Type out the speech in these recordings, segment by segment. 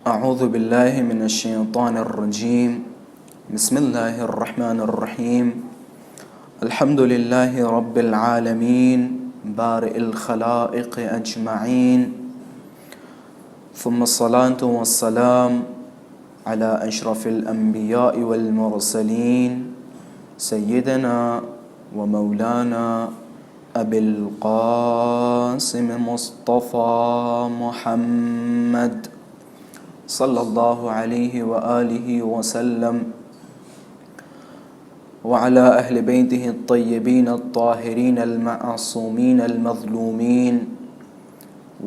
أعوذ بالله من الشيطان الرجيم. بسم الله الرحمن الرحيم. الحمد لله رب العالمين بارئ الخلائق أجمعين، ثم الصلاة والسلام على أشرف الأنبياء والمرسلين سيدنا ومولانا أبي القاسم مصطفى محمد صلى الله عليه وآله وسلم وعلى أهل بيته الطيبين الطاهرين المعصومين المظلومين،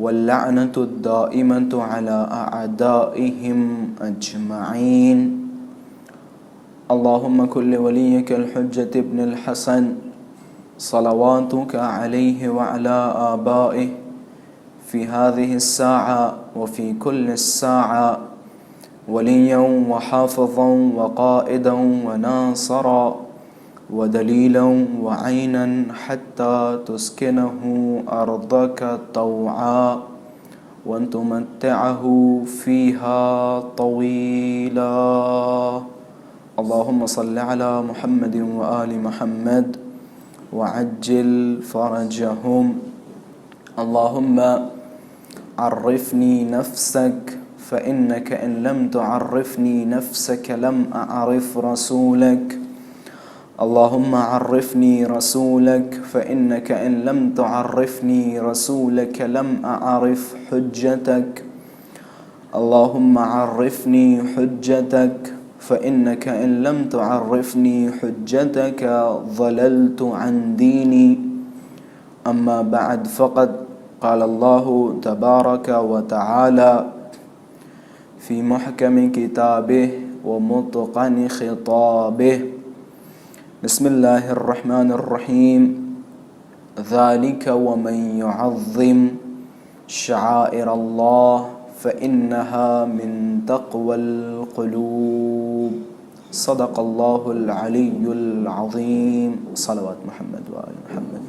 واللعنة الدائمة على أعدائهم أجمعين. اللهم كن لوليك الحجة ابن الحسن صلواتك عليه وعلى آبائه في هذه الساعة وفي كل الساعة وليا وحافظا وقائدا وناصرا ودليلا وعينا حتى تسكنه أرضك طوعا وأن تمتعه فيها طويلا. اللهم صل على محمد وآل محمد وعجل فرجهم. اللهم عرفني نفسك، فإنك إن لم تعرفني نفسك لم أعرف رسولك. اللهم عرفني رسولك، فإنك إن لم تعرفني رسولك لم أعرف حجتك. اللهم عرفني حجتك، فإنك إن لم تعرفني حجتك ضللت عن ديني. أما بعد، فقد قال الله تبارك وتعالى في محكم كتابه ومتقن خطابه: بسم الله الرحمن الرحيم. ذلك ومن يعظم شعائر الله فإنها من تقوى القلوب. صدق الله العلي العظيم. صلوات محمد وآل محمد.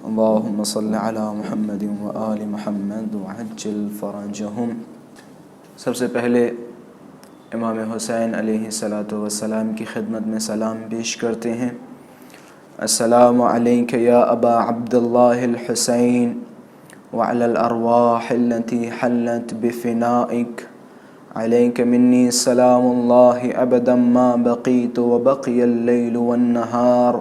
اللهم صل على محمد وآل محمد وعجل فرجهم. سب سے پہلے امام حسین علیہ السلام کی خدمت میں سلام پیش کرتے ہیں. السلام علیک یا ابا عبداللہ الحسین وعلى الأرواح التي حلت بفنائك. عليك مني سلام الله أبدا ما بقيت وبقي الليل والنهار،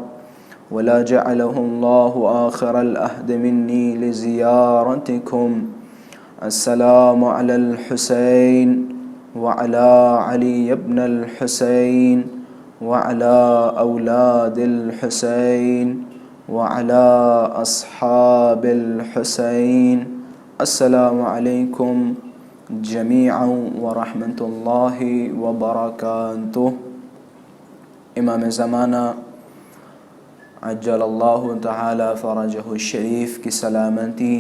ولا جعله الله آخر الأهد مني لزيارتكم. السلام على الحسين وعلى علي بن الحسين وعلى أولاد الحسين وعلى أصحاب الحسين. السلام عليكم جميعا ورحمة الله وبركاته. امام زمانہ عجل اللہ تعالی فرجہ الشریف کی سلامتی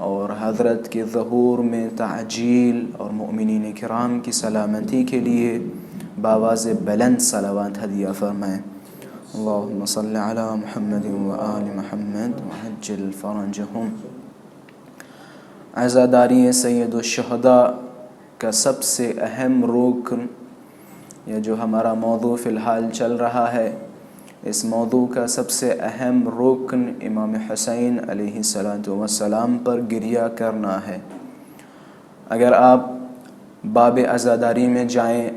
اور حضرت کے ظہور میں تعجیل اور مؤمنین کرام کی سلامتی کے لیے بآواز بلند صلوات ہدیہ فرمائیں. اللہم صل علی محمد وآل محمد وعجل فرجہم. عزاداری سید الشہداء کا سب سے اہم رکن، یہ جو ہمارا موضوع فی الحال چل رہا ہے، اس موضوع کا سب سے اہم رکن امام حسین علیہ السلام پر گریہ کرنا ہے. اگر آپ باب عزاداری میں جائیں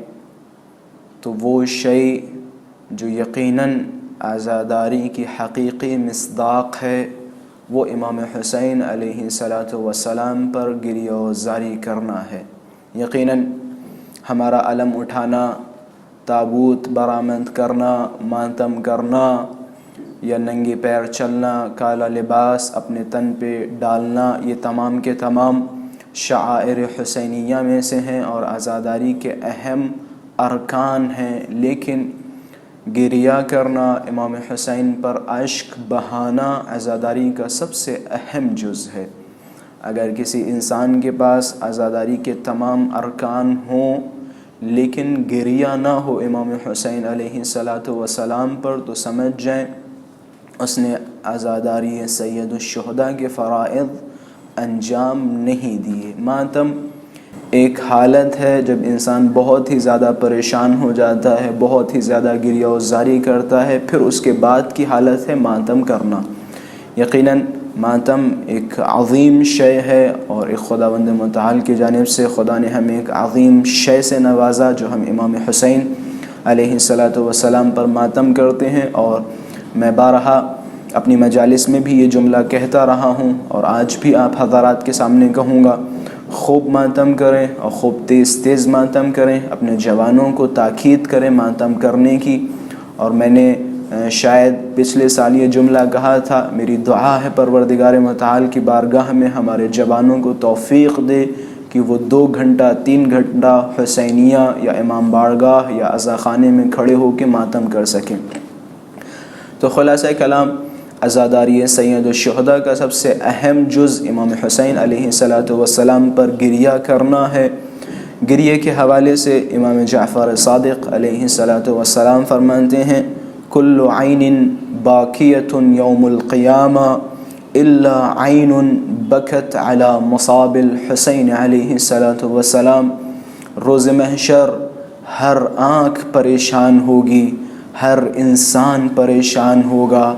تو وہ شیء جو یقیناً عزاداری کی حقیقی مصداق ہے وہ امام حسین علیہ السلام پر گریہ و زاری کرنا ہے. یقیناً ہمارا علم اٹھانا، تابوت برآمد کرنا، ماتم کرنا یا ننگے پیر چلنا، کالا لباس اپنے تن پہ ڈالنا، یہ تمام کے تمام شعائر حسینیہ میں سے ہیں اور عزاداری کے اہم ارکان ہیں. لیکن گریہ کرنا، امام حسین پر اشک بہانا عزاداری کا سب سے اہم جز ہے. اگر کسی انسان کے پاس عزاداری کے تمام ارکان ہوں لیکن گریہ نہ ہو امام حسین علیہ السلام پر، تو سمجھ جائیں اس نے عزاداری سید الشہداء کے فرائض انجام نہیں دیے. ماتم ایک حالت ہے جب انسان بہت ہی زیادہ پریشان ہو جاتا ہے، بہت ہی زیادہ گریہ و زاری کرتا ہے، پھر اس کے بعد کی حالت ہے ماتم کرنا۔ یقیناً ماتم ایک عظیم شے ہے، اور ایک خداوند متعال کی جانب سے خدا نے ہمیں ایک عظیم شے سے نوازا جو ہم امام حسین علیہ السلام پر ماتم کرتے ہیں۔ اور میں بارہا اپنی مجالس میں بھی یہ جملہ کہتا رہا ہوں، اور آج بھی آپ حضرات کے سامنے کہوں گا، خوب ماتم کریں اور خوب تیز تیز ماتم کریں، اپنے جوانوں کو تاکید کریں ماتم کرنے کی۔ اور میں نے شاید پچھلے سال یہ جملہ کہا تھا، میری دعا ہے پروردگار متعال کی بارگاہ میں ہمارے جوانوں کو توفیق دے کہ وہ 2 گھنٹہ 3 گھنٹہ حسینیہ یا امام بارگاہ یا عزا خانے میں کھڑے ہو کے ماتم کر سکیں۔ تو خلاصہ کلام، عزاداری سید الشہداء کا سب سے اہم جز امام حسین علیہ السلام پر گریہ کرنا ہے۔ گریہ کے حوالے سے امام جعفر صادق علیہ السلام فرماتے ہیں، کل عین باکیۃ یوم القیامہ الا عین بکت علی مصاب الحسین علیہ السلام۔ روز محشر ہر آنکھ پریشان ہوگی، ہر انسان پریشان ہوگا،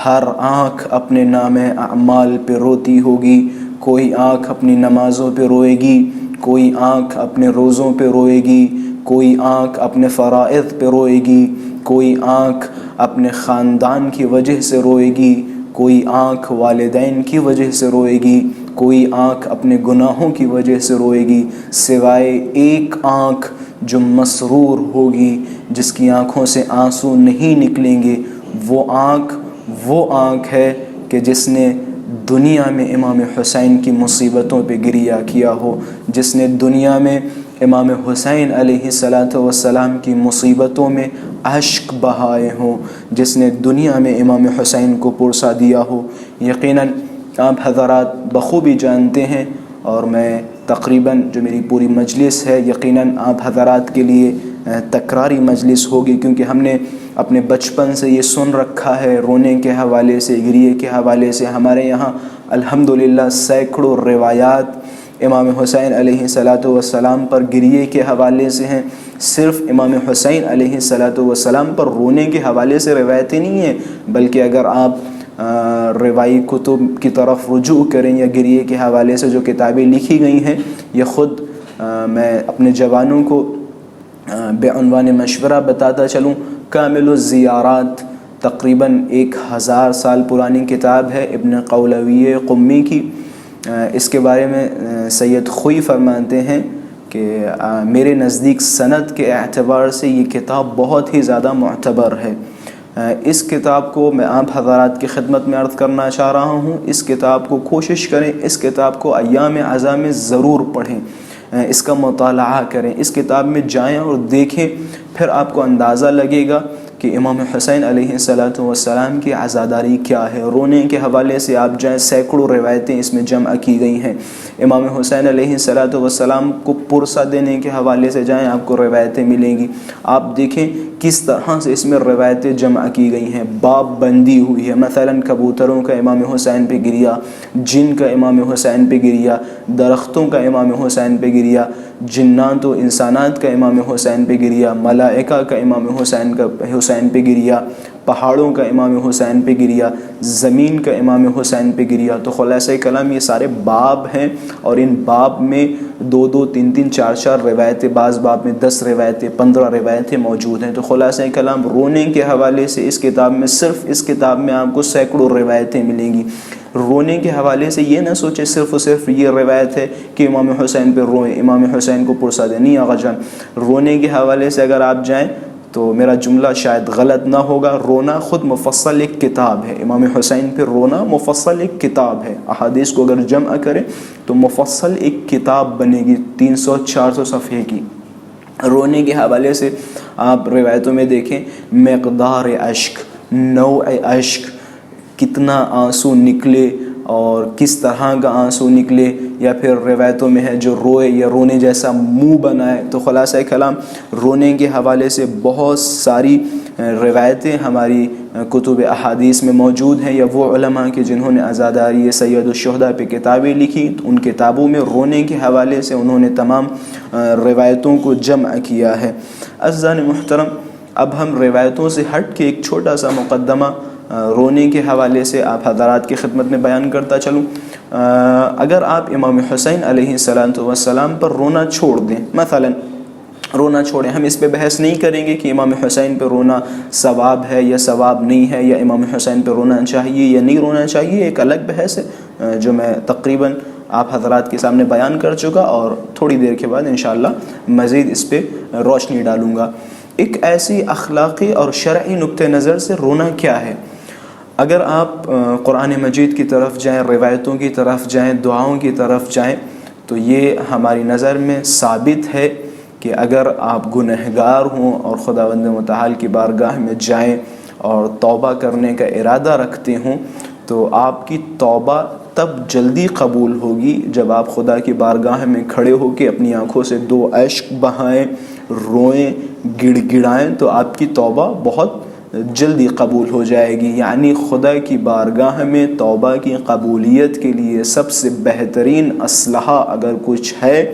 ہر آنکھ اپنے نام اعمال پہ روتی ہوگی۔ کوئی آنکھ اپنی نمازوں پہ روئے گی، کوئی آنکھ اپنے روزوں پہ روئے گی، کوئی آنکھ اپنے فرائض پہ روئے گی، کوئی آنکھ اپنے خاندان کی وجہ سے روئے گی، کوئی آنکھ والدین کی وجہ سے روئے گی، کوئی آنکھ اپنے گناہوں کی وجہ سے روئے گی، سوائے ایک آنکھ جو مسرور ہوگی، جس کی آنکھوں سے آنسو نہیں نکلیں گے۔ وہ آنکھ ہے کہ جس نے دنیا میں امام حسین کی مصیبتوں پہ گریہ کیا ہو، جس نے دنیا میں امام حسین علیہ السلام کی مصیبتوں میں اشک بہائے ہوں، جس نے دنیا میں امام حسین کو پرسا دیا ہو۔ یقیناً آپ حضرات بخوبی جانتے ہیں، اور میں تقریباً جو میری پوری مجلس ہے یقیناً آپ حضرات کے لیے تکراری مجلس ہوگی، کیونکہ ہم نے اپنے بچپن سے یہ سن رکھا ہے، رونے کے حوالے سے، گریہ کے حوالے سے۔ ہمارے یہاں الحمدللہ سینکڑوں روایات امام حسین علیہ السلام پر گریہ کے حوالے سے ہیں۔ صرف امام حسین علیہ السلام پر رونے کے حوالے سے روایتیں نہیں ہیں، بلکہ اگر آپ روایی کتب کی طرف رجوع کریں یا گریہ کے حوالے سے جو کتابیں لکھی گئی ہیں، یہ خود میں اپنے جوانوں کو بعنوان مشورہ بتاتا چلوں، کامل الزیارات تقریباً 1000 سال پرانی کتاب ہے ابن قولوی قمی کی۔ اس کے بارے میں سید خوئی فرماتے ہیں کہ میرے نزدیک سند کے اعتبار سے یہ کتاب بہت ہی زیادہ معتبر ہے۔ اس کتاب کو میں آپ حضرات کی خدمت میں عرض کرنا چاہ رہا ہوں، اس کتاب کو کوشش کریں، اس کتاب کو ایام عزا میں ضرور پڑھیں، اس کا مطالعہ کریں، اس کتاب میں جائیں اور دیکھیں، پھر آپ کو اندازہ لگے گا کہ امام حسین علیہ السلام کی عزاداری کیا ہے۔ رونے کے حوالے سے آپ جائیں، سینکڑوں روایتیں اس میں جمع کی گئی ہیں۔ امام حسین علیہ السلام کو پرسہ دینے کے حوالے سے جائیں، آپ کو روایتیں ملیں گی۔ آپ دیکھیں کس طرح سے اس میں روایتیں جمع کی گئی ہیں، باب بندی ہوئی ہے۔ مثلاً کبوتروں کا امام حسین پہ گریہ، جن کا امام حسین پہ گریہ، درختوں کا امام حسین پہ گریہ، جنات و انسانات کا امام حسین پہ گریہ، ملائکہ کا امام حسین پہ گریہ، پہاڑوں کا امام حسین پہ گریہ، زمین کا امام حسین پہ گریہ۔ تو خلاصہ کلام یہ سارے باب ہیں، اور ان باب میں 2 3 4 روایتیں، بعض باب میں 10 روایتیں 15 روایتیں موجود ہیں۔ تو خلاصہ کلام رونے کے حوالے سے اس کتاب میں، صرف اس کتاب میں آپ کو سینکڑوں روایتیں ملیں گی۔ رونے کے حوالے سے یہ نہ سوچے صرف و صرف یہ روایت ہے کہ امام حسین پہ روئیں، امام حسین کو پرسا دیں، نہیں آقا جان۔ رونے کے حوالے سے اگر آپ جائیں تو میرا جملہ شاید غلط نہ ہوگا، رونا خود مفصل ایک کتاب ہے، امام حسین پہ رونا مفصل ایک کتاب ہے۔ احادیث کو اگر جمع کریں تو مفصل ایک کتاب بنے گی 300-400 صفحے کی۔ رونے کے حوالے سے آپ روایتوں میں دیکھیں، مقدار اشک، نوع اشک، کتنا آنسو نکلے اور کس طرح کا آنسو نکلے، یا پھر روایتوں میں ہے جو روئے یا رونے جیسا منہ بنائے۔ تو خلاصہ کلام رونے کے حوالے سے بہت ساری روایتیں ہماری کتب احادیث میں موجود ہیں، یا وہ علماء کہ جنہوں نے عزاداری سید الشہداء پہ کتابیں لکھی، ان کتابوں میں رونے کے حوالے سے انہوں نے تمام روایتوں کو جمع کیا ہے۔ عزیزان محترم، اب ہم روایتوں سے ہٹ کے ایک چھوٹا سا مقدمہ رونے کے حوالے سے آپ حضرات کی خدمت میں بیان کرتا چلوں۔ اگر آپ امام حسین علیہ السلام پر رونا چھوڑ دیں، مثلاً رونا چھوڑیں، ہم اس پہ بحث نہیں کریں گے کہ امام حسین پہ رونا ثواب ہے یا ثواب نہیں ہے، یا امام حسین پہ رونا چاہیے یا نہیں رونا چاہیے، ایک الگ بحث ہے جو میں تقریباً آپ حضرات کے سامنے بیان کر چکا، اور تھوڑی دیر کے بعد انشاءاللہ مزید اس پہ روشنی ڈالوں گا۔ ایک ایسی اخلاقی اور شرعی نقطہ نظر سے رونا کیا ہے، اگر آپ قرآن مجید کی طرف جائیں، روایتوں کی طرف جائیں، دعاؤں کی طرف جائیں، تو یہ ہماری نظر میں ثابت ہے کہ اگر آپ گنہگار ہوں اور خداوند متعال کی بارگاہ میں جائیں اور توبہ کرنے کا ارادہ رکھتے ہوں، تو آپ کی توبہ تب جلدی قبول ہوگی جب آپ خدا کی بارگاہ میں کھڑے ہو کے اپنی آنکھوں سے دو اشک بہائیں، روئیں، گڑ گڑائیں، تو آپ کی توبہ بہت جلدی قبول ہو جائے گی۔ یعنی خدا کی بارگاہ میں توبہ کی قبولیت کے لیے سب سے بہترین اسلحہ اگر کچھ ہے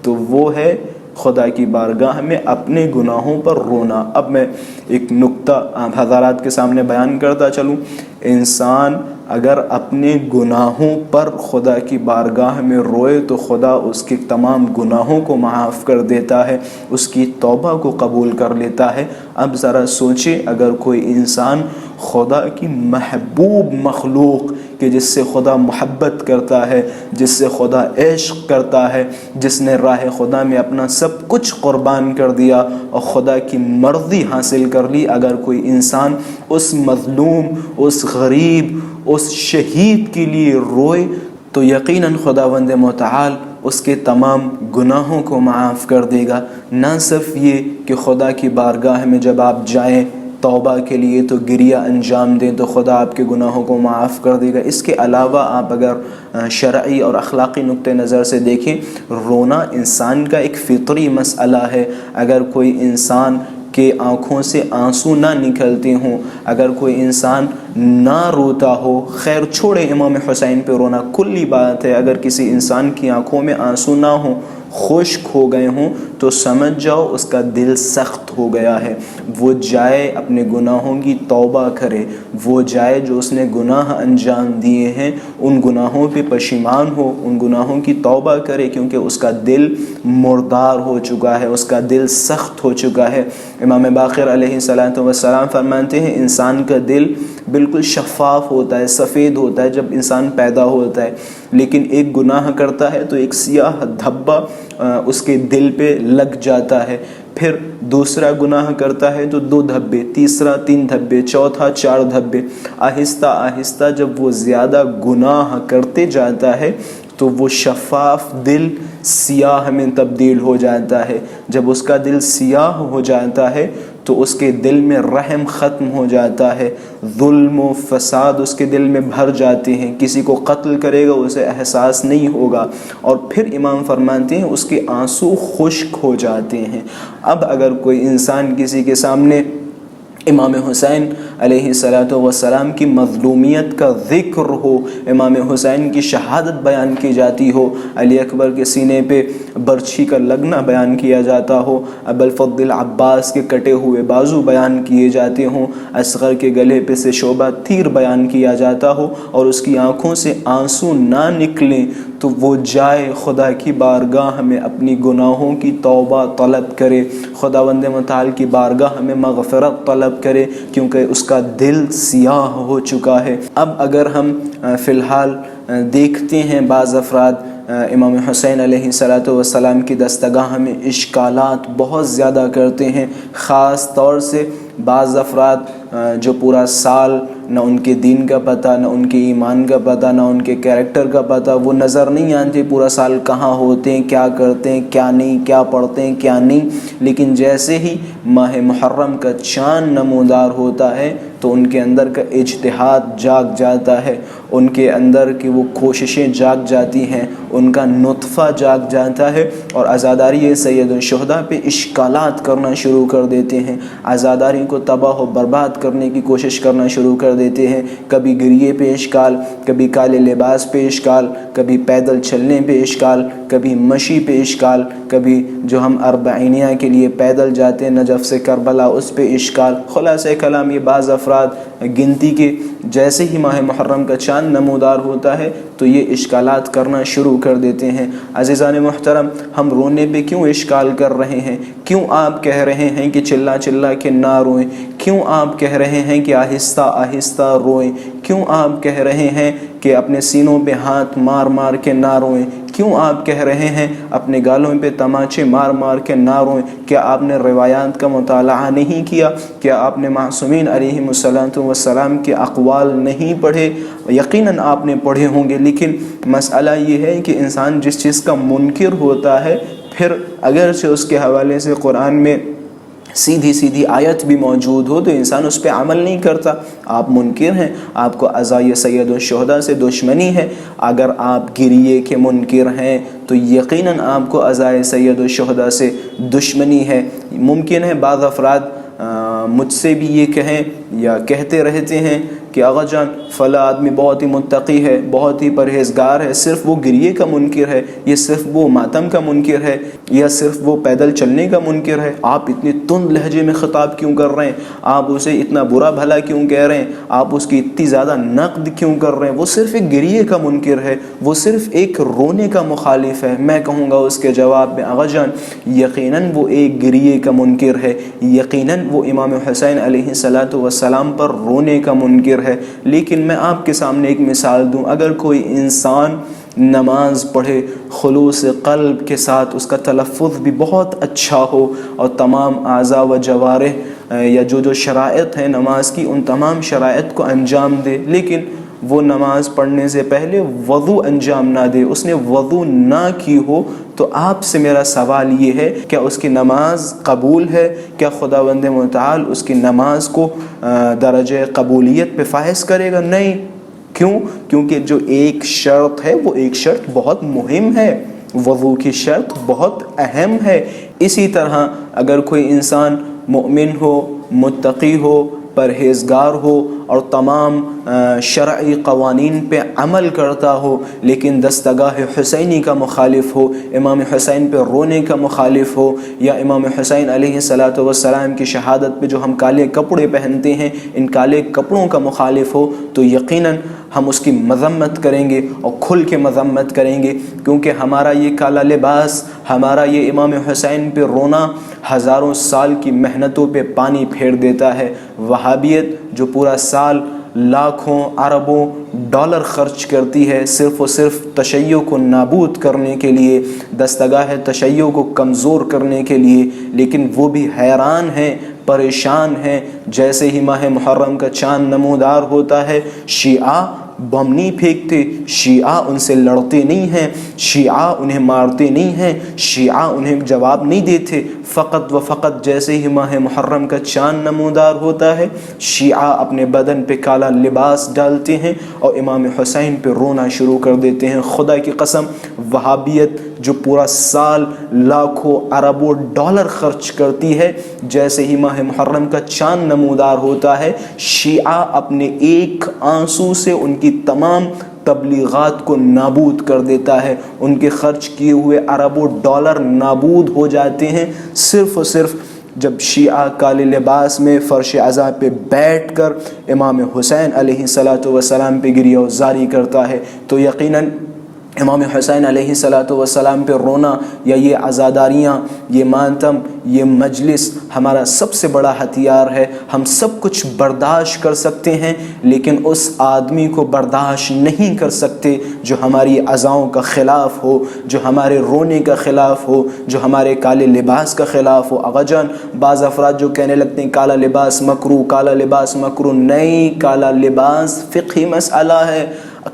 تو وہ ہے خدا کی بارگاہ میں اپنے گناہوں پر رونا۔ اب میں ایک نقطہ حضرات کے سامنے بیان کرتا چلوں، انسان اگر اپنے گناہوں پر خدا کی بارگاہ میں روئے تو خدا اس کے تمام گناہوں کو معاف کر دیتا ہے، اس کی توبہ کو قبول کر لیتا ہے۔ اب ذرا سوچیں، اگر کوئی انسان خدا کی محبوب مخلوق کہ جس سے خدا محبت کرتا ہے، جس سے خدا عشق کرتا ہے، جس نے راہ خدا میں اپنا سب کچھ قربان کر دیا اور خدا کی مرضی حاصل کر لی، اگر کوئی انسان اس مظلوم، اس غریب، اس شہید کے لیے روئے تو یقیناً خداوند متعال اس کے تمام گناہوں کو معاف کر دے گا۔ نہ صرف یہ کہ خدا کی بارگاہ میں جب آپ جائیں توبہ کے لیے تو گریہ انجام دیں تو خدا آپ کے گناہوں کو معاف کر دے گا، اس کے علاوہ آپ اگر شرعی اور اخلاقی نقطہ نظر سے دیکھیں، رونا انسان کا ایک فطری مسئلہ ہے۔ اگر کوئی انسان کے آنکھوں سے آنسو نہ نکلتے ہوں، اگر کوئی انسان نہ روتا ہو، خیر چھوڑے امام حسین پہ رونا کلی بات ہے، اگر کسی انسان کی آنکھوں میں آنسو نہ ہوں، خشک ہو گئے ہوں، تو سمجھ جاؤ اس کا دل سخت ہو گیا ہے، وہ جائے اپنے گناہوں کی توبہ کرے، وہ جائے جو اس نے گناہ انجام دیے ہیں ان گناہوں پہ پشیمان ہو، ان گناہوں کی توبہ کرے، کیونکہ اس کا دل مردار ہو چکا ہے، اس کا دل سخت ہو چکا ہے۔ امام باقر علیہ السلام فرماتے ہیں انسان کا دل بالکل شفاف ہوتا ہے، سفید ہوتا ہے جب انسان پیدا ہوتا ہے، لیکن ایک گناہ کرتا ہے تو ایک سیاہ دھبا اس کے دل پہ لگ جاتا ہے، پھر دوسرا گناہ کرتا ہے تو 2 دھبے، تیسرا 3 دھبے، چوتھا 4 دھبے، آہستہ آہستہ جب وہ زیادہ گناہ کرتے جاتا ہے تو وہ شفاف دل سیاہ میں تبدیل ہو جاتا ہے۔ جب اس کا دل سیاہ ہو جاتا ہے تو اس کے دل میں رحم ختم ہو جاتا ہے، ظلم و فساد اس کے دل میں بھر جاتے ہیں، کسی کو قتل کرے گا اسے احساس نہیں ہوگا، اور پھر امام فرماتے ہیں اس کے آنسو خشک ہو جاتے ہیں۔ اب اگر کوئی انسان کسی کے سامنے امام حسین علیہ السلام کی مظلومیت کا ذکر ہو، امام حسین کی شہادت بیان کی جاتی ہو، علی اکبر کے سینے پہ برچھی کا لگنا بیان کیا جاتا ہو، ابوالفضل عباس کے کٹے ہوئے بازو بیان کیے جاتے ہوں، اصغر کے گلے پہ سے شعبہ تیر بیان کیا جاتا ہو، اور اس کی آنکھوں سے آنسو نہ نکلیں، تو وہ جائے خدا کی بارگاہ میں اپنی گناہوں کی توبہ طلب کرے، خداوند متعال کی بارگاہ میں مغفرت طلب کرے، کیونکہ اس کا دل سیاہ ہو چکا ہے۔ اب اگر ہم فی الحال دیکھتے ہیں بعض افراد امام حسین علیہ السلام کی دستگاہ میں اشکالات بہت زیادہ کرتے ہیں، خاص طور سے بعض افراد جو پورا سال نہ ان کے دین کا پتہ، نہ ان کے ایمان کا پتہ، نہ ان کے کیریکٹر کا پتہ، وہ نظر نہیں آتے پورا سال کہاں ہوتے ہیں، کیا کرتے ہیں، کیا نہیں، کیا پڑھتے ہیں، کیا نہیں، لیکن جیسے ہی ماہ محرم کا چاند نمودار ہوتا ہے تو ان کے اندر کا اجتہاد جاگ جاتا ہے، ان کے اندر کی وہ کوششیں جاگ جاتی ہیں، ان کا نطفہ جاگ جاتا ہے اور عزاداری سید الشہداء پہ اشکالات کرنا شروع کر دیتے ہیں، عزاداری کو تباہ و برباد کرنے کی کوشش کرنا شروع کر دیتے ہیں۔ کبھی گریے پہ اشکال، کبھی کالے لباس پہ اشکال، کبھی پیدل چلنے پہ اشکال، کبھی مشی پہ اشکال، کبھی جو ہم اربعینیہ کے لیے پیدل جاتے ہیں نجف سے کربلا اس پہ اشکال۔ خلاصہ کلام یہ بعض افراد گنتی کے جیسے ہی ماہ محرم کا چاند نمودار ہوتا ہے تو یہ اشکالات کرنا شروع کر دیتے ہیں۔ عزیزان محترم، ہم رونے پہ کیوں اشکال کر رہے ہیں؟ کیوں آپ کہہ رہے ہیں کہ چلا چلا کے نہ روئیں؟ کیوں آپ کہہ رہے ہیں کہ آہستہ آہستہ روئیں؟ کیوں آپ کہہ رہے ہیں کہ اپنے سینوں پہ ہاتھ مار مار کے نہ روئیں؟ کیوں آپ کہہ رہے ہیں اپنے گالوں پہ تماچے مار مار کے نہ روئیں؟ کیا آپ نے روایات کا مطالعہ نہیں کیا؟ کیا آپ نے معصومین علیہم السلام کے اقوال نہیں پڑھے؟ یقیناً آپ نے پڑھے ہوں گے، لیکن مسئلہ یہ ہے کہ انسان جس چیز کا منکر ہوتا ہے، پھر اگرچہ اس کے حوالے سے قرآن میں سیدھی سیدھی آیت بھی موجود ہو تو انسان اس پہ عمل نہیں کرتا۔ آپ منکر ہیں، آپ کو عزائے سید الشہداء سے دشمنی ہے۔ اگر آپ گریے کے منکر ہیں تو یقیناً آپ کو عزائے سید الشہداء سے دشمنی ہے۔ ممکن ہے بعض افراد مجھ سے بھی یہ کہیں یا کہتے رہتے ہیں کہ آغا جان فلاں آدمی بہت ہی متقی ہے، بہت ہی پرہیزگار ہے، صرف وہ گریے کا منکر ہے، یہ صرف وہ ماتم کا منکر ہے، یا صرف وہ پیدل چلنے کا منکر ہے۔ آپ اتنے تند لہجے میں خطاب کیوں کر رہے ہیں؟ آپ اسے اتنا برا بھلا کیوں کہہ رہے ہیں؟ آپ اس کی اتنی زیادہ نقد کیوں کر رہے ہیں؟ وہ صرف ایک گریے کا منکر ہے، وہ صرف ایک رونے کا مخالف ہے۔ میں کہوں گا اس کے جواب میں، آغا جان یقیناً وہ ایک گریے کا منکر ہے، یقیناً وہ امام حسین علیہ السلام پر رونے کا منکر ہے۔ لیکن میں آپ کے سامنے ایک مثال دوں، اگر کوئی انسان نماز پڑھے خلوص قلب کے ساتھ، اس کا تلفظ بھی بہت اچھا ہو اور تمام اعضاء و جوارح یا جو شرائط ہیں نماز کی ان تمام شرائط کو انجام دے، لیکن وہ نماز پڑھنے سے پہلے وضو انجام نہ دے، اس نے وضو نہ کی ہو، تو آپ سے میرا سوال یہ ہے کیا اس کی نماز قبول ہے؟ کیا خداوند متعال اس کی نماز کو درجہ قبولیت پہ فائز کرے گا؟ نہیں۔ کیوں؟ کیونکہ جو ایک شرط ہے وہ ایک شرط بہت مہم ہے، وضو کی شرط بہت اہم ہے۔ اسی طرح اگر کوئی انسان مومن ہو، متقی ہو، پرہیزگار ہو اور تمام شرعی قوانین پہ عمل کرتا ہو، لیکن دستگاہ حسینی کا مخالف ہو، امام حسین پہ رونے کا مخالف ہو، یا امام حسین علیہ السلام کی شہادت پہ جو ہم کالے کپڑے پہنتے ہیں ان کالے کپڑوں کا مخالف ہو، تو یقیناً ہم اس کی مذمت کریں گے اور کھل کے مذمت کریں گے، کیونکہ ہمارا یہ کالا لباس، ہمارا یہ امام حسین پہ رونا ہزاروں سال کی محنتوں پہ پانی پھیر دیتا ہے۔ وہابیت جو پورا سال لاکھوں اربوں ڈالر خرچ کرتی ہے صرف و صرف تشیع کو نابود کرنے کے لیے، دستگاہ تشیع کو کمزور کرنے کے لیے، لیکن وہ بھی حیران ہیں، پریشان ہیں۔ جیسے ہی ماہ محرم کا چاند نمودار ہوتا ہے، شیعہ بم نہیں پھینکتے، شیعہ ان سے لڑتے نہیں ہیں، شیعہ انہیں مارتے نہیں ہیں، شیعہ انہیں جواب نہیں دیتے۔ فقط و فقط جیسے ہی ماہ محرم کا چاند نمودار ہوتا ہے، شیعہ اپنے بدن پہ کالا لباس ڈالتے ہیں اور امام حسین پہ رونا شروع کر دیتے ہیں۔ خدا کی قسم، وہابیت جو پورا سال لاکھوں اربوں ڈالر خرچ کرتی ہے، جیسے ہی ماہ محرم کا چاند نمودار ہوتا ہے، شیعہ اپنے ایک آنسو سے ان کی تمام تبلیغات کو نابود کر دیتا ہے۔ ان کے خرچ کیے ہوئے اربوں ڈالر نابود ہو جاتے ہیں، صرف اور صرف جب شیعہ کالے لباس میں فرش عزا پہ بیٹھ کر امام حسین علیہ السلام پہ گریہ وزاری کرتا ہے۔ تو یقیناً امام حسین علیہ السلام پہ رونا یا یہ عزاداریاں، یہ ماتم، یہ مجلس ہمارا سب سے بڑا ہتھیار ہے۔ ہم سب کچھ برداشت کر سکتے ہیں، لیکن اس آدمی کو برداشت نہیں کر سکتے جو ہماری عزاؤں کا خلاف ہو، جو ہمارے رونے کا خلاف ہو، جو ہمارے کالے لباس کا خلاف ہو۔ آغا جان بعض افراد جو کہنے لگتے ہیں کالا لباس مکروہ، کالا لباس مکروہ، نہیں، کالا لباس فقہی مسئلہ ہے۔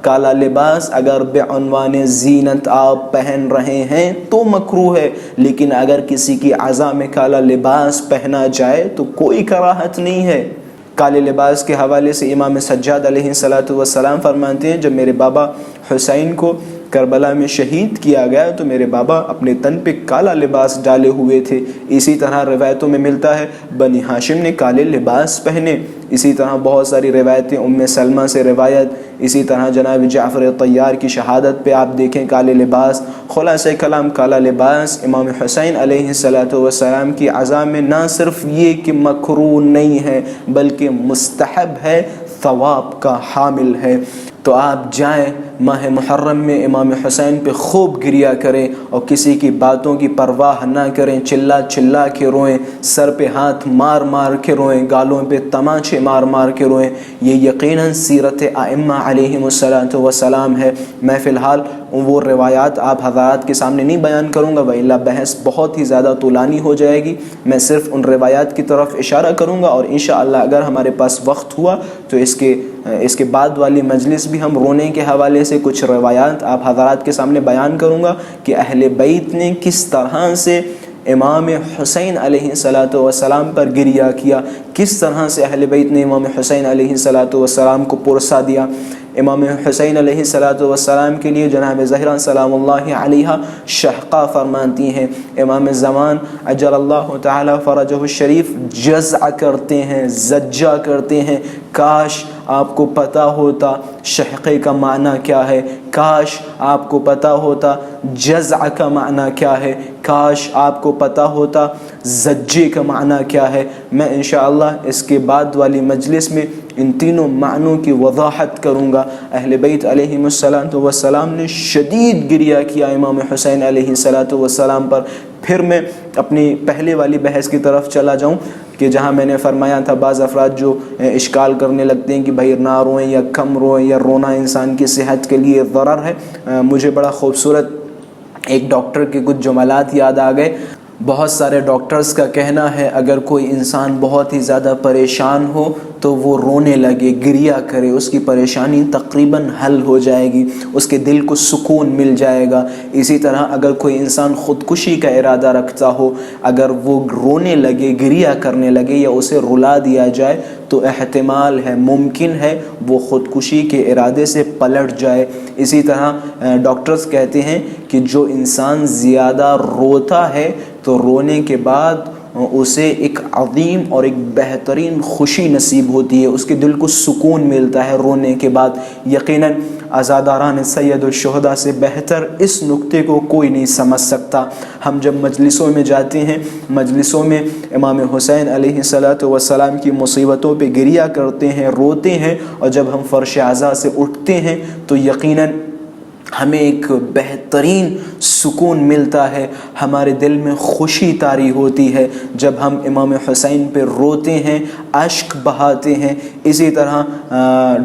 کالا لباس اگر بعنوان زینت آپ پہن رہے ہیں تو مکروہ ہے، لیکن اگر کسی کی عزا میں کالا لباس پہنا جائے تو کوئی کراہت نہیں ہے۔ کالے لباس کے حوالے سے امام سجاد علیہ السلام فرماتے ہیں جب میرے بابا حسین کو کربلا میں شہید کیا گیا تو میرے بابا اپنے تن پہ کالا لباس ڈالے ہوئے تھے۔ اسی طرح روایتوں میں ملتا ہے بنی ہاشم نے کالے لباس پہنے۔ اسی طرح بہت ساری روایتیں، ام سلمہ سے روایت، اسی طرح جناب جعفر طیار کی شہادت پہ آپ دیکھیں کالے لباس۔ خلاصہ کلام کالا لباس امام حسین علیہ السلام کی عزا میں نہ صرف یہ کہ مکروہ نہیں ہے بلکہ مستحب ہے، ثواب کا حامل ہے۔ تو آپ جائیں ماہ محرم میں امام حسین پہ خوب گریا کریں اور کسی کی باتوں کی پرواہ نہ کریں، چلا چلا کے روئیں، سر پہ ہاتھ مار مار کے روئیں، گالوں پہ تماچے مار مار کے روئیں۔ یہ یقیناً سیرت ائمہ علیہم السلام ہے۔ میں فی الحال وہ روایات آپ حضرات کے سامنے نہیں بیان کروں گا، وإلا بحث بہت ہی زیادہ طولانی ہو جائے گی۔ میں صرف ان روایات کی طرف اشارہ کروں گا، اور انشاءاللہ اگر ہمارے پاس وقت ہوا تو اس کے بعد والی مجلس بھی ہم رونے کے حوالے سے کچھ روایات آپ حضرات کے سامنے بیان کروں گا کہ اہل بیت نے کس طرح سے امام حسین علیہ السلام پر گریہ کیا، کس طرح سے اہل بیت نے امام حسین علیہ السلام کو پرسا دیا۔ امام حسین علیہ السلام کے لیے جناب زہرا سلام اللہ علیہا شہقہ فرمانتی ہیں، امام زمان عجل اللہ تعالی فرجہ الشریف جزع کرتے ہیں، زجہ کرتے ہیں، کاش آپ کو پتہ ہوتا شہقے کا معنی کیا ہے، کاش آپ کو پتہ ہوتا جزع کا معنی کیا ہے، کاش آپ کو پتہ ہوتا زجے کا معنی کیا ہے۔ میں انشاءاللہ اس کے بعد والی مجلس میں ان تینوں معنوں کی وضاحت کروں گا۔ اہل بیت علیہم السلام نے شدید گریہ کیا امام حسین علیہ السلام پر۔ پھر میں اپنی پہلے والی بحث کی طرف چلا جاؤں کہ جہاں میں نے فرمایا تھا بعض افراد جو اشکال کرنے لگتے ہیں کہ بھائی نہ روئیں یا کم روئیں یا رونا انسان کی صحت کے لیے ضرر ہے، مجھے بڑا خوبصورت ایک ڈاکٹر کے کچھ جملات یاد آ گئے۔ بہت سارے ڈاکٹرز کا کہنا ہے اگر کوئی انسان بہت ہی زیادہ پریشان ہو تو وہ رونے لگے، گریہ کرے، اس کی پریشانی تقریباً حل ہو جائے گی، اس کے دل کو سکون مل جائے گا۔ اسی طرح اگر کوئی انسان خودکشی کا ارادہ رکھتا ہو، اگر وہ رونے لگے، گریہ کرنے لگے یا اسے رلا دیا جائے تو احتمال ہے، ممکن ہے وہ خودکشی کے ارادے سے پلٹ جائے۔ اسی طرح ڈاکٹرز کہتے ہیں کہ جو انسان زیادہ روتا ہے تو رونے کے بعد اسے ایک عظیم اور ایک بہترین خوشی نصیب ہوتی ہے، اس کے دل کو سکون ملتا ہے رونے کے بعد۔ یقیناً عزاداران سید الشہداء سے بہتر اس نقطے کو کوئی نہیں سمجھ سکتا۔ ہم جب مجلسوں میں جاتے ہیں، مجلسوں میں امام حسین علیہ السلام کی مصیبتوں پہ گریہ کرتے ہیں، روتے ہیں، اور جب ہم فرش عزا سے اٹھتے ہیں تو یقیناً ہمیں ایک بہترین سکون ملتا ہے، ہمارے دل میں خوشی طاری ہوتی ہے جب ہم امام حسین پہ روتے ہیں، اشک بہاتے ہیں۔ اسی طرح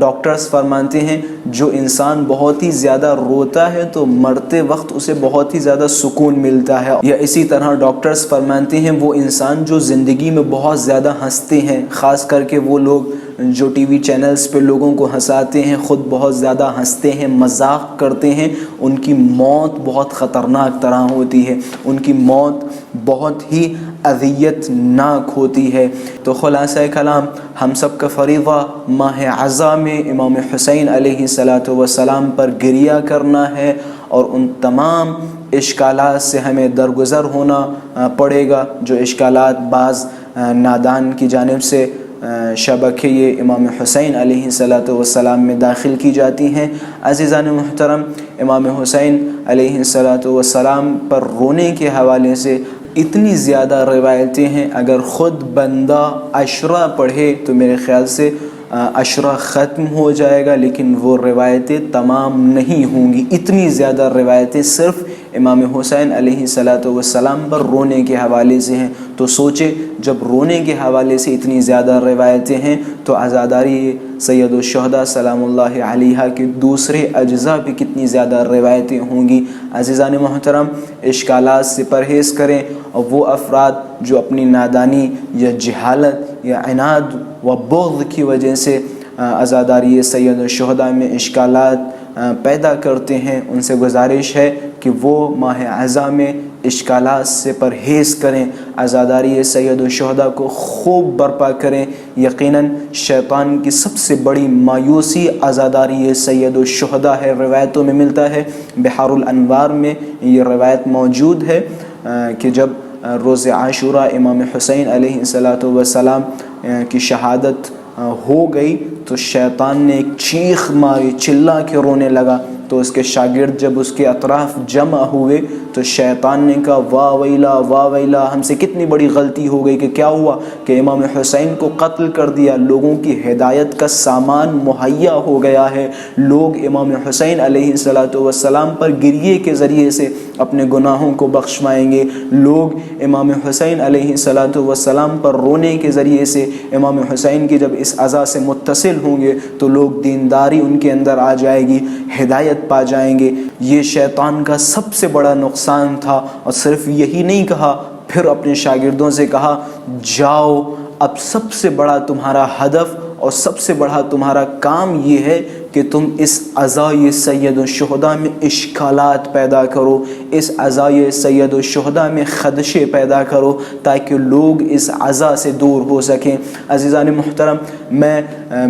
ڈاکٹرز فرماتے ہیں جو انسان بہت ہی زیادہ روتا ہے تو مرتے وقت اسے بہت ہی زیادہ سکون ملتا ہے۔ یا اسی طرح ڈاکٹرز فرماتے ہیں وہ انسان جو زندگی میں بہت زیادہ ہنستے ہیں، خاص کر کے وہ لوگ جو ٹی وی چینلز پہ لوگوں کو ہنساتے ہیں، خود بہت زیادہ ہنستے ہیں، مذاق کرتے ہیں، ان کی موت بہت خطرناک طرح ہوتی ہے، ان کی موت بہت ہی اذیت ناک ہوتی ہے۔ تو خلاصہ کلام ہم سب کا فریضہ ماہ عزا میں امام حسین علیہ السلام پر گریہ کرنا ہے، اور ان تمام اشکالات سے ہمیں درگزر ہونا پڑے گا جو اشکالات بعض نادان کی جانب سے شبکہ امام حسین علیہ السلام میں داخل کی جاتی ہیں۔ عزیزان محترم، امام حسین علیہ السلام پر رونے کے حوالے سے اتنی زیادہ روایتیں ہیں، اگر خود بندہ عشرہ پڑھے تو میرے خیال سے عشرہ ختم ہو جائے گا، لیکن وہ روایتیں تمام نہیں ہوں گی۔ اتنی زیادہ روایتیں صرف امام حسین علیہ السلام پر رونے کے حوالے سے ہیں۔ تو سوچے جب رونے کے حوالے سے اتنی زیادہ روایتیں ہیں تو عزاداری سید الشہداء سلام اللہ علیہ کے دوسرے اجزاء پہ کتنی زیادہ روایتیں ہوں گی۔ عزیزان محترم، اشکالات سے پرہیز کریں، اور وہ افراد جو اپنی نادانی یا جہالت یا عناد و بغض کی وجہ سے عزاداری سید الشہداء میں اشکالات پیدا کرتے ہیں، ان سے گزارش ہے کہ وہ ماہ عزا میں اشکالات سے پرہیز کریں، عزاداری سید الشہداء کو خوب برپا کریں۔ یقیناً شیطان کی سب سے بڑی مایوسی عزاداری سید الشہداء ہے۔ روایتوں میں ملتا ہے، بحار الانوار میں یہ روایت موجود ہے کہ جب روز عاشوراء امام حسین علیہ السلام کی شہادت ہو گئی تو شیطان نے ایک چیخ ماری، چلا کے رونے لگا۔ تو اس کے شاگرد جب اس کے اطراف جمع ہوئے تو شیطان نے کہا واہ ویلا واہ ویلا، ہم سے کتنی بڑی غلطی ہو گئی کہ کیا ہوا کہ امام حسین کو قتل کر دیا، لوگوں کی ہدایت کا سامان مہیا ہو گیا ہے، لوگ امام حسین علیہ السلام پر گریے کے ذریعے سے اپنے گناہوں کو بخشوائیں گے، لوگ امام حسین علیہ السلام پر رونے کے ذریعے سے امام حسین کی جب اس عزا سے متصل ہوں گے تو لوگ دینداری ان کے اندر آ جائے گی، ہدایت پا جائیں گے۔ یہ شیطان کا سب سے بڑا نقصان تھا۔ اور صرف یہی نہیں کہا، پھر اپنے شاگردوں سے کہا جاؤ، اب سب سے بڑا تمہارا ہدف اور سب سے بڑا تمہارا کام یہ ہے کہ تم اس عزائے سید الشہداء میں اشکالات پیدا کرو، اس عزائے سید الشہداء میں خدشے پیدا کرو تاکہ لوگ اس عزا سے دور ہو سکیں۔ عزیزان محترم، میں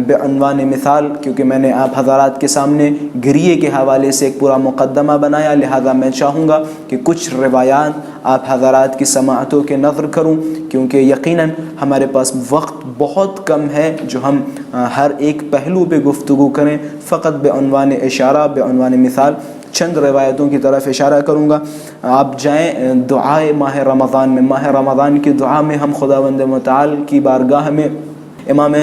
بعنوان مثال، کیونکہ میں نے آپ حضرات کے سامنے گریے کے حوالے سے ایک پورا مقدمہ بنایا، لہذا میں چاہوں گا کہ کچھ روایات آپ حضرات کی سماعتوں کے نظر کروں، کیونکہ یقیناً ہمارے پاس وقت بہت کم ہے جو ہم ہر ایک پہلو پہ گفتگو کریں۔ فقط بعنوان اشارہ، بعنوان مثال چند روایتوں کی طرف اشارہ کروں گا۔ آپ جائیں دعائے ماہ رمضان میں، ماہ رمضان کی دعا میں ہم خداوند متعال کی بارگاہ میں امام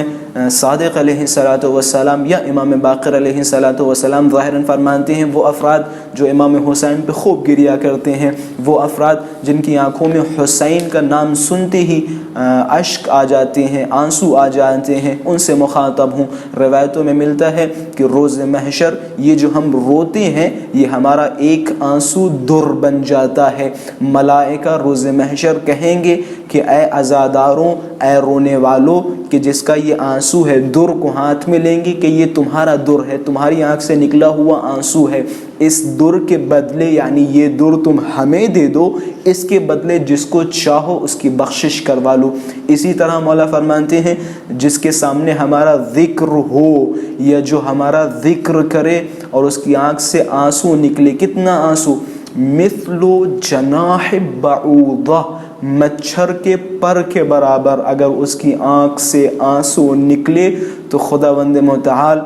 صادق علیہ السلام یا امام باقر علیہ السلام ظاہراً فرمانتے ہیں وہ افراد جو امام حسین پہ خوب گریا کرتے ہیں، وہ افراد جن کی آنکھوں میں حسین کا نام سنتے ہی اشک آ جاتے ہیں، آنسو آ جاتے ہیں، ان سے مخاطب ہوں۔ روایتوں میں ملتا ہے کہ روز محشر یہ جو ہم روتے ہیں یہ ہمارا ایک آنسو در بن جاتا ہے۔ ملائکہ روز محشر کہیں گے کہ اے عزاداروں، اے رونے والوں، کہ جس کا یہ آنسو ہے، در کو ہاتھ میں لیں گے کہ یہ تمہارا در ہے، تمہاری آنکھ سے نکلا ہوا آنسو ہے، اس در کے بدلے یعنی یہ در تم ہمیں دے دو، اس کے بدلے جس کو چاہو اس کی بخشش کروا لو۔ اسی طرح مولا فرماتے ہیں جس کے سامنے ہمارا ذکر ہو یا جو ہمارا ذکر کرے اور اس کی آنکھ سے آنسو نکلے، کتنا آنسو؟ مثل جناح بعوضہ، مچھر کے پر کے برابر اگر اس کی آنکھ سے آنسو نکلے تو خداوند متعال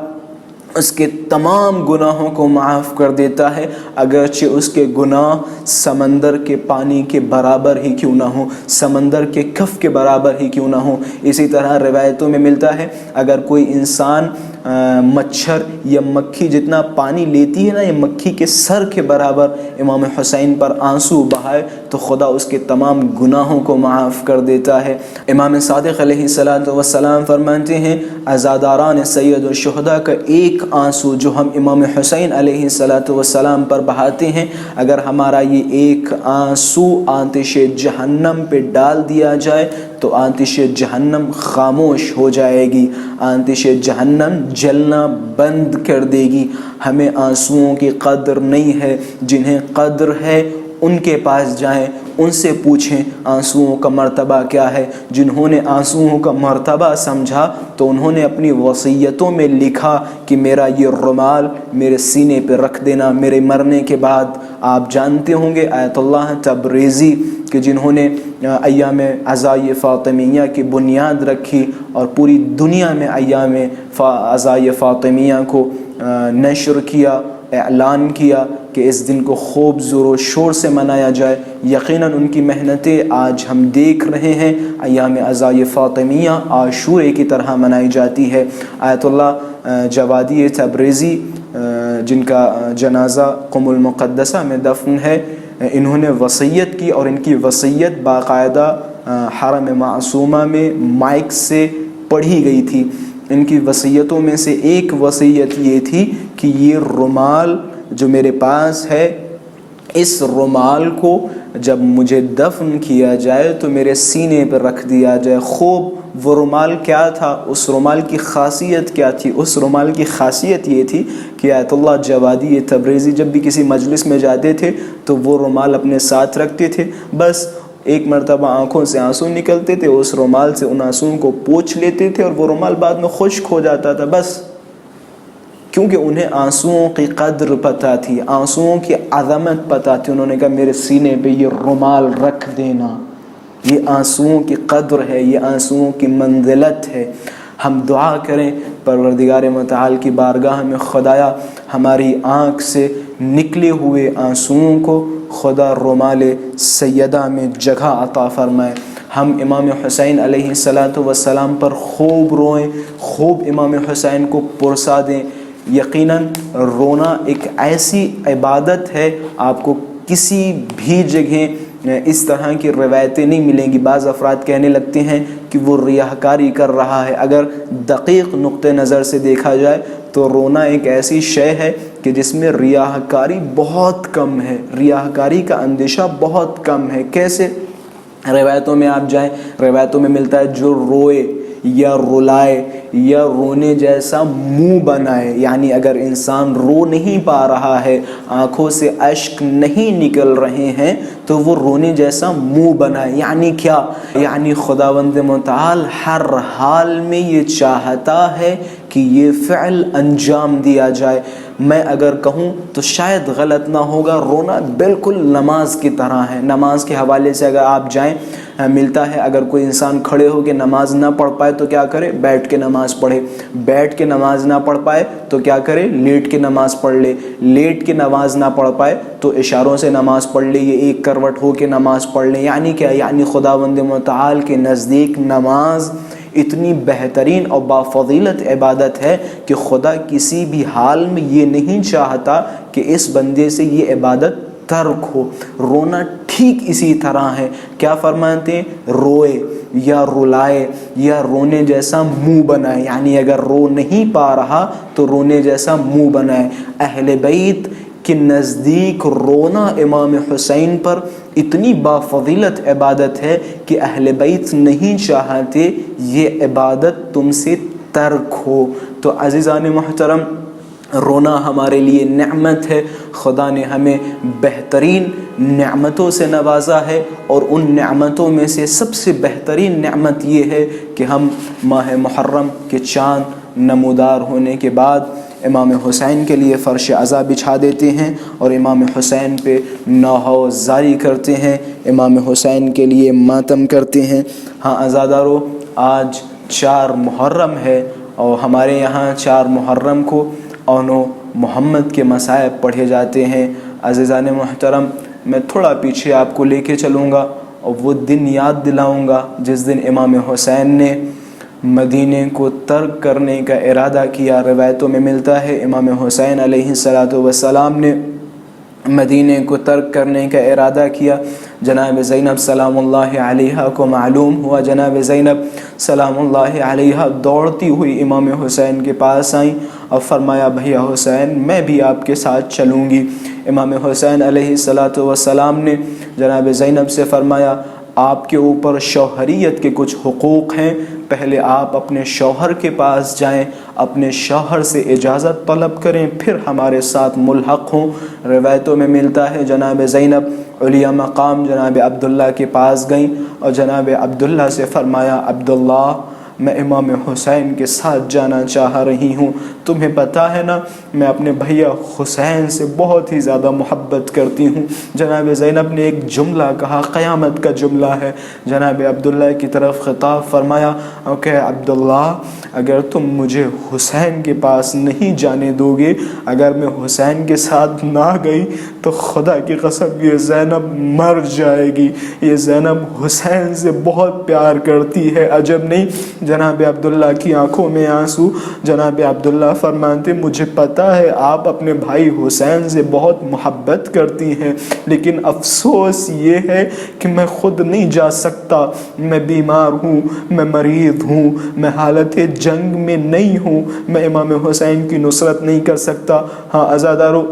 اس کے تمام گناہوں کو معاف کر دیتا ہے، اگرچہ اس کے گناہ سمندر کے پانی کے برابر ہی کیوں نہ ہوں، سمندر کے کف کے برابر ہی کیوں نہ ہوں۔ اسی طرح روایتوں میں ملتا ہے اگر کوئی انسان مچھر یا مکھی جتنا پانی لیتی ہے نا، یہ مکھی کے سر کے برابر امام حسین پر آنسو بہائے تو خدا اس کے تمام گناہوں کو معاف کر دیتا ہے۔ امام صادق علیہ السلام فرماتے ہیں عزاداران سید الشہداء کا ایک آنسو جو ہم امام حسین علیہ السلام پر بہاتے ہیں، اگر ہمارا یہ ایک آنسو آتش جہنم پہ ڈال دیا جائے تو آتش جہنم خاموش ہو جائے گی، آتش جہنم جلنا بند کر دے گی۔ ہمیں آنسوؤں کی قدر نہیں ہے، جنہیں قدر ہے ان کے پاس جائیں، ان سے پوچھیں آنسوؤں کا مرتبہ کیا ہے۔ جنہوں نے آنسوؤں کا مرتبہ سمجھا تو انہوں نے اپنی وصیتوں میں لکھا کہ میرا یہ رومال میرے سینے پہ رکھ دینا میرے مرنے کے بعد۔ آپ جانتے ہوں گے آیت اللہ تبریزی کہ جنہوں نے ایام عزائے فاطمیہ کی بنیاد رکھی اور پوری دنیا میں ایام عزائے فاطمیہ کو نشر کیا، اعلان کیا کہ اس دن کو خوب زور و شور سے منایا جائے۔ یقیناً ان کی محنتیں آج ہم دیکھ رہے ہیں، ایام عزائے فاطمیہ عاشورے کی طرح منائی جاتی ہے۔ آیت اللہ جوادی تبریزی جن کا جنازہ قم المقدسہ میں دفن ہے، انہوں نے وصیت کی اور ان کی وصیت باقاعدہ حرم معصومہ میں مائک سے پڑھی گئی تھی۔ ان کی وصیتوں میں سے ایک وصیت یہ تھی کہ یہ رومال جو میرے پاس ہے اس رومال کو جب مجھے دفن کیا جائے تو میرے سینے پر رکھ دیا جائے۔ خوب وہ رومال کیا تھا، اس رومال کی خاصیت کیا تھی؟ اس رومال کی خاصیت یہ تھی کہ آیت اللہ جوادی تبریزی جب بھی کسی مجلس میں جاتے تھے تو وہ رومال اپنے ساتھ رکھتے تھے، بس ایک مرتبہ آنکھوں سے آنسو نکلتے تھے، اس رومال سے ان آنسوؤں کو پوچھ لیتے تھے اور وہ رومال بعد میں خشک ہو جاتا تھا، بس کیونکہ انہیں آنسوؤں کی قدر پتہ تھی، آنسوؤں کی عظمت پتہ تھی۔ انہوں نے کہا میرے سینے پہ یہ رومال رکھ دینا، یہ آنسوؤں کی قدر ہے، یہ آنسوؤں کی منزلت ہے۔ ہم دعا کریں پروردگار متعال کی بارگاہ میں، خدایا ہماری آنکھ سے نکلے ہوئے آنسوؤں کو خدا رومال سیدہ میں جگہ عطا فرمائے۔ ہم امام حسین علیہ السلام پر خوب روئیں، خوب امام حسین کو پرسا دیں۔ یقیناً رونا ایک ایسی عبادت ہے، آپ کو کسی بھی جگہ اس طرح کی روایتیں نہیں ملیں گی۔ بعض افراد کہنے لگتے ہیں کہ وہ ریاکاری کر رہا ہے، اگر دقیق نقطہ نظر سے دیکھا جائے تو رونا ایک ایسی شے ہے کہ جس میں ریاکاری بہت کم ہے، ریاکاری کا اندیشہ بہت کم ہے۔ کیسے؟ روایتوں میں آپ جائیں، روایتوں میں ملتا ہے جو روئے یا رلائے یا رونے جیسا منہ بنائے، یعنی اگر انسان رو نہیں پا رہا ہے، آنکھوں سے اشک نہیں نکل رہے ہیں تو وہ رونے جیسا منہ بنائے۔ یعنی کیا؟ یعنی خداوند متعال ہر حال میں یہ چاہتا ہے کہ یہ فعل انجام دیا جائے۔ میں اگر کہوں تو شاید غلط نہ ہوگا، رونا بالکل نماز کی طرح ہے۔ نماز کے حوالے سے اگر آپ جائیں، ملتا ہے اگر کوئی انسان کھڑے ہو کے نماز نہ پڑھ پائے تو کیا کرے؟ بیٹھ کے نماز پڑھے۔ بیٹھ کے نماز نہ پڑھ پائے تو کیا کرے؟ لیٹ کے نماز پڑھ لے۔ لیٹ کے نماز نہ پڑھ پائے تو اشاروں سے نماز پڑھ لے، یہ ایک کروٹ ہو کے نماز پڑھ لے۔ یعنی کیا؟ یعنی خداوند متعال کے نزدیک نماز اتنی بہترین اور بافضیلت عبادت ہے کہ خدا کسی بھی حال میں یہ نہیں چاہتا کہ اس بندے سے یہ عبادت ترک ہو۔ رونا ٹھیک اسی طرح ہے۔ کیا فرماتے ہیں؟ روئے یا رلائے یا رونے جیسا منہ بنائے، یعنی اگر رو نہیں پا رہا تو رونے جیسا منہ بنائے۔ اہل بیت کے نزدیک رونا امام حسین پر اتنی بافضیلت عبادت ہے کہ اہل بیت نہیں چاہتے یہ عبادت تم سے ترک ہو۔ تو عزیزان محترم، رونا ہمارے لیے نعمت ہے۔ خدا نے ہمیں بہترین نعمتوں سے نوازا ہے، اور ان نعمتوں میں سے سب سے بہترین نعمت یہ ہے کہ ہم ماہ محرم کے چاند نمودار ہونے کے بعد امام حسین کے لیے فرش عزا بچھا دیتے ہیں اور امام حسین پہ نوحہ زاری کرتے ہیں، امام حسین کے لیے ماتم کرتے ہیں۔ ہاں عزادارو، آج 4 محرم ہے اور ہمارے یہاں 4 محرم کو اونو محمد کے مصائب پڑھے جاتے ہیں۔ عزیزان محترم، میں تھوڑا پیچھے آپ کو لے کے چلوں گا اور وہ دن یاد دلاؤں گا جس دن امام حسین نے مدینے کو ترک کرنے کا ارادہ کیا۔ روایتوں میں ملتا ہے امام حسین علیہ السلام نے مدینے کو ترک کرنے کا ارادہ کیا۔ جناب زینب سلام اللہ علیہا کو معلوم ہوا، جناب زینب سلام اللہ علیہا دوڑتی ہوئی امام حسین کے پاس آئیں اور فرمایا بھیا حسین میں بھی آپ کے ساتھ چلوں گی۔ امام حسین علیہ السلام نے جناب زینب سے فرمایا آپ کے اوپر شوہریت کے کچھ حقوق ہیں، پہلے آپ اپنے شوہر کے پاس جائیں، اپنے شوہر سے اجازت طلب کریں، پھر ہمارے ساتھ ملحق ہوں۔ روایتوں میں ملتا ہے جناب زینب علیہ مقام جناب عبداللہ کے پاس گئیں اور جناب عبداللہ سے فرمایا عبداللہ میں امام حسین کے ساتھ جانا چاہ رہی ہوں، تمہیں پتہ ہے نا میں اپنے بھیا حسین سے بہت ہی زیادہ محبت کرتی ہوں۔ جناب زینب نے ایک جملہ کہا، قیامت کا جملہ ہے۔ جناب عبداللہ کی طرف خطاب فرمایا کہ عبداللہ اگر تم مجھے حسین کے پاس نہیں جانے دو گے، اگر میں حسین کے ساتھ نہ گئی تو خدا کی قسم یہ زینب مر جائے گی، یہ زینب حسین سے بہت پیار کرتی ہے۔ عجب نہیں، جناب عبداللہ کی آنکھوں میں آنسو۔ جناب عبداللہ فرماتے مجھے پتہ ہے آپ اپنے بھائی حسین سے بہت محبت کرتی ہیں، لیکن افسوس یہ ہے کہ میں خود نہیں جا سکتا، میں بیمار ہوں، میں مریض ہوں، میں حالت جنگ میں نہیں ہوں، میں امام حسین کی نصرت نہیں کر سکتا۔ ہاں عزادارو،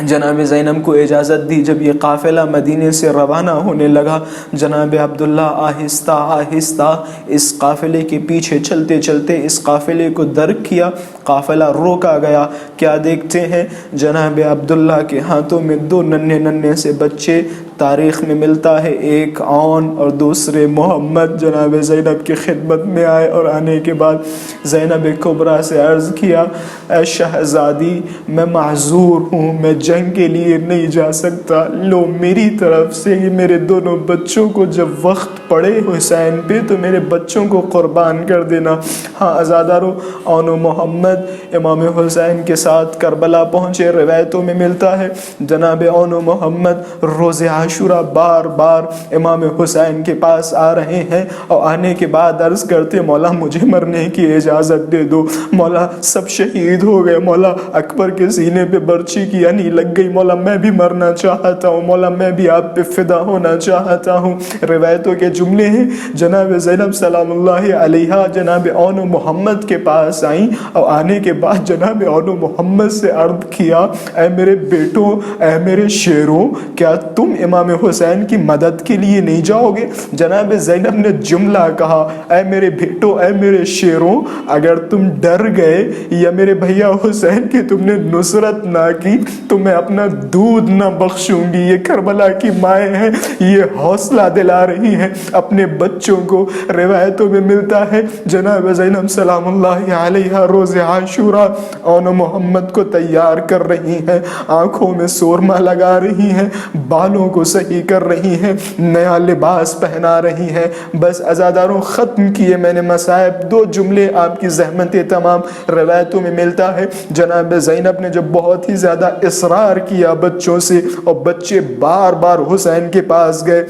جناب زینب کو اجازت دی. جب یہ قافلہ مدینے سے روانہ ہونے لگا، جناب عبداللہ آہستہ آہستہ اس قافلے کے پیچھے چلتے چلتے اس قافلے کو درک کیا. قافلہ روکا گیا. کیا دیکھتے ہیں؟ جناب عبداللہ کے ہاتھوں میں دو ننھے ننھے سے بچے. تاریخ میں ملتا ہے ایک عون اور دوسرے محمد جناب زینب کی خدمت میں آئے، اور آنے کے بعد زینب کبریٰ سے عرض کیا، اے شہزادی میں معذور ہوں، میں جنگ کے لیے نہیں جا سکتا، لو میری طرف سے یہ میرے دونوں بچوں کو جب وقت پڑے حسین پہ تو میرے بچوں کو قربان کر دینا. ہاں عزادارو، عون و محمد امام حسین کے ساتھ کربلا پہنچے. روایتوں میں ملتا ہے جناب عون و محمد روز عاشورہ بار بار امام حسین کے پاس آ رہے ہیں، اور آنے کے بعد عرض کرتے، مولا مجھے مرنے کی اجازت دے دو، مولا سب شہید ہو گئے، مولا اکبر کے سینے پہ برچی کی یعنی لگ گئی، مولا میں بھی مرنا چاہتا ہوں، مولا میں بھی آپ پہ فدا ہونا چاہتا ہوں. روایتوں کے جملے ہیں جناب زینب سلام اللہ علیہا جناب عون و محمد کے پاس آئیں، اور آنے کے بعد جناب عون و محمد سے عرض کیا، اے میرے بیٹوں، اے میرے شیروں، کیا تم امام حسین کی مدد کے لیے نہیں جاؤ گے؟ جناب زینب نے جملہ کہا، اے میرے بیٹوں، اے میرے شیروں، اگر تم ڈر گئے یا میرے بھیا حسین کی تم نے نصرت نہ کی تو میں اپنا دودھ نہ بخشوں گی. یہ کربلا کی مائیں ہیں، یہ حوصلہ دلا رہی ہیں اپنے بچوں کو. روایتوں میں ملتا ہے جناب زینب سلام اللہ علیہا روز عاشورہ عون و محمد کو تیار کر رہی ہیں، آنکھوں میں سرما لگا رہی ہیں، بالوں کو صحیح کر رہی ہیں، نیا لباس پہنا رہی ہیں. بس عزاداروں ختم کیے میں نے مصائب. دو جملے آپ کی زحمت تمام. روایتوں میں ملتا ہے جناب زینب نے جب بہت ہی زیادہ اصرار کیا بچوں سے، اور بچے بار بار حسین کے پاس گئے،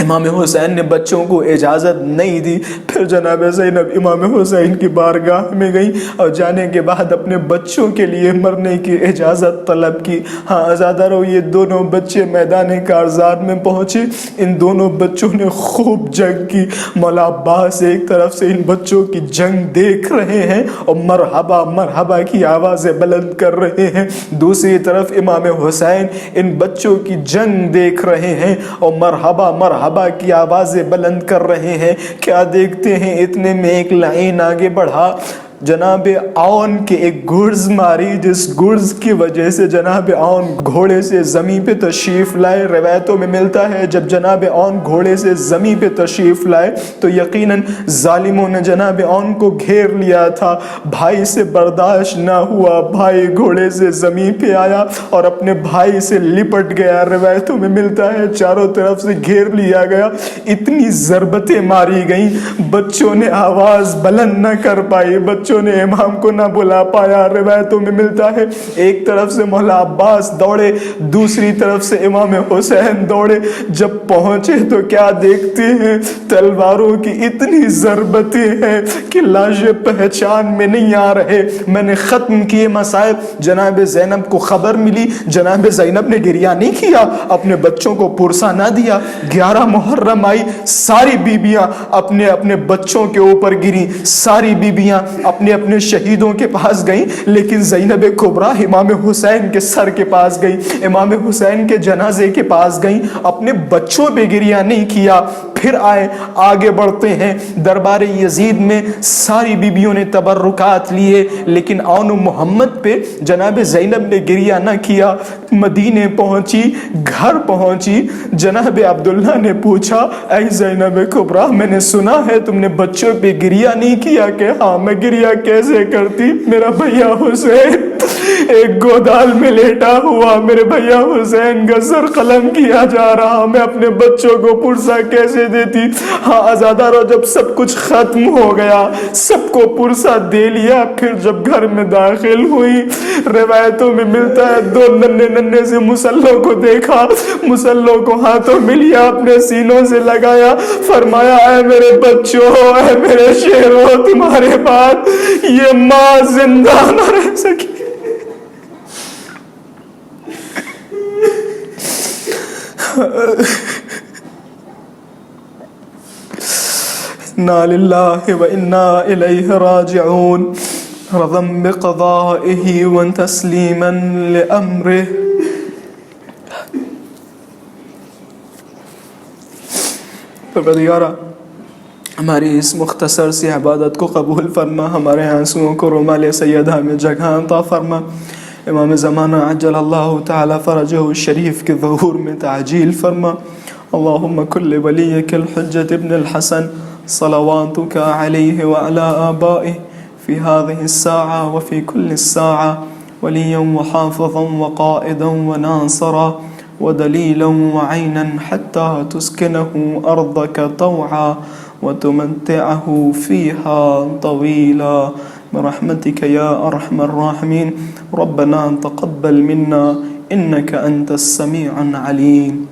امام حسین نے بچوں کو اجازت نہیں دی. پھر جناب زینب امام حسین کی بارگاہ میں گئی اور جانے کے بعد اپنے بچوں کے لیے مرنے کی اجازت طلب کی. ہاں عزادارو، یہ دونوں بچے میدان کارزار میں پہنچے. ان دونوں بچوں نے خوب جنگ کی. مولا عباس ایک طرف سے ان بچوں کی جنگ دیکھ رہے ہیں اور مرحبا مرحبا کی آوازیں بلند کر رہے ہیں. دوسری طرف امام حسین ان بچوں کی جنگ دیکھ رہے ہیں اور مرحبا مرحبا کی آوازیں بلند کر رہے ہیں. کیا دیکھتے ہیں؟ اتنے میں ایک لائن آگے بڑھا، جناب عون کے ایک گرز ماری، جس گرز کی وجہ سے جناب عون گھوڑے سے زمین پہ تشریف لائے. روایتوں میں ملتا ہے جب جناب عون گھوڑے سے زمین پہ تشریف لائے تو یقیناً ظالموں نے جناب عون کو گھیر لیا تھا. بھائی سے برداشت نہ ہوا، بھائی گھوڑے سے زمین پہ آیا اور اپنے بھائی سے لپٹ گیا. روایتوں میں ملتا ہے چاروں طرف سے گھیر لیا گیا، اتنی ضربتیں ماری گئیں، بچوں نے آواز بلند نہ کر پائی، بچوں نے امام کو نہ بلا پایا. روایتوں میں ملتا ہے ایک طرف سے مولا عباس دوڑے، دوسری طرف سے امام حسین دوڑے. جب پہنچے تو کیا دیکھتے ہیں؟ تلواروں کی اتنی ضربتیں ہیں کہ لاشیں پہچان میں نہیں آ رہے. میں نے ختم کیے مصائب. جناب زینب کو خبر ملی، جناب زینب نے گریہ نہیں کیا، اپنے بچوں کو پرسا نہ دیا. 11 محرم آئی، ساری بیبیاں اپنے اپنے بچوں کے اوپر گری، ساری بیبیاں اپنے اپنے شہیدوں کے پاس گئیں، لیکن زینب کبریٰ امام حسین کے سر کے پاس گئی، امام حسین کے جنازے کے پاس گئیں، اپنے بچوں پہ گریہ نہیں کیا. پھر آگے بڑھتے ہیں دربار یزید میں. ساری بیبیوں نے تبرکات لیے، لیکن عون و محمد پہ جناب زینب نے گریہ نہ کیا. مدینے پہنچی، گھر پہنچی، جناب عبداللہ نے پوچھا، اے زینب کبریٰ، میں نے سنا ہے تم نے بچوں پہ گریہ نہیں کیا. کہ ہاں، میں گریہ کیسے کرتی؟ میرا بھیا حسین ایک گودال میں لیٹا ہوا، میرے بھیا حسین کا سر قلم کیا جا رہا، میں اپنے بچوں کو پرسا کیسے دیتی؟ ہاں عزادارو، جب سب کچھ ختم ہو گیا، سب کو پرسا دے لیا، پھر جب گھر میں داخل ہوئی، روایتوں میں ملتا ہے دو ننھے ننھے سے مسلوں کو دیکھا، مسلوں کو ہاتھوں میں لیا، اپنے سینوں سے لگایا، فرمایا، اے میرے بچوں، اے میرے شیروں، تمہارے بعد یہ ماں زندہ نہ رہ سکی. انا للہ و انا الیہ راجعون، رضا بقضائہ و تسلیما لامرہ. پروردگارہ ہماری اس مختصر سی عبادت کو قبول فرما، ہمارے آنسوؤں کو رومال سیدہ میں جگہ عطا فرما، امام زمانہ عجل اللہ تعالی فرجہ الشریف کے ظہور میں تعجیل فرما۔ اللہم کل ولیک الحجت ابن الحسن صلواتک علیہ وعلی آبائہ فی هذه الساعة وفی کل الساعة ولیا وحافظا وقائدا وناصرا ودلیلا وعینا حتى تسکنه أرضك طوعا وتمتعه فيها طويلا برحمتك يا أرحم الراحمين۔ ربنا تقبل منا إنك أنت السميع العليم۔